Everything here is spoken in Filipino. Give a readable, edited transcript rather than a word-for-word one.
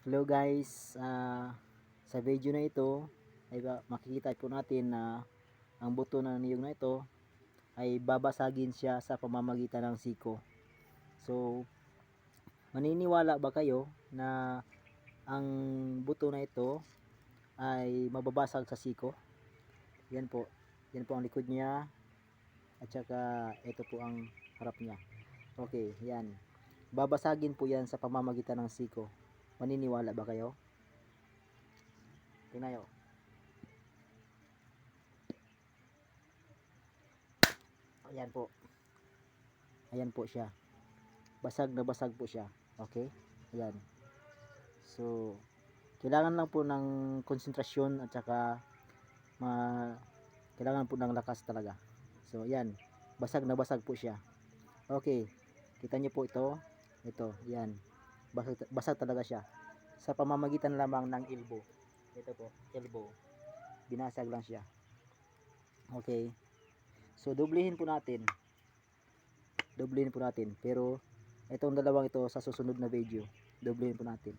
Hello guys, sa video na ito ay makikita po natin na ang buto ng niyog na ito ay babasagin siya sa pamamagitan ng siko. So, maniniwala ba kayo na ang buto na ito ay mababasag sa siko? Yan po ang likod niya at saka ito po ang harap niya. Okay, yan. Babasagin po yan sa pamamagitan ng siko. Maniniwala ba kayo? Tingnan nyo. Ayan po. Ayan po siya. Basag na basag po siya. Okay? Ayan. So, kailangan lang po ng konsentrasyon at saka kailangan po ng lakas talaga. So, ayan. Basag na basag po siya. Okay. Kita nyo po ito. Ito. Ayan. Basag talaga siya. Sa pamamagitan lamang ng elbow. Ito po. Elbow. Binasag lang siya. Okay. So, dublihin po natin. Pero, itong dalawang ito sa susunod na video. Dublihin po natin.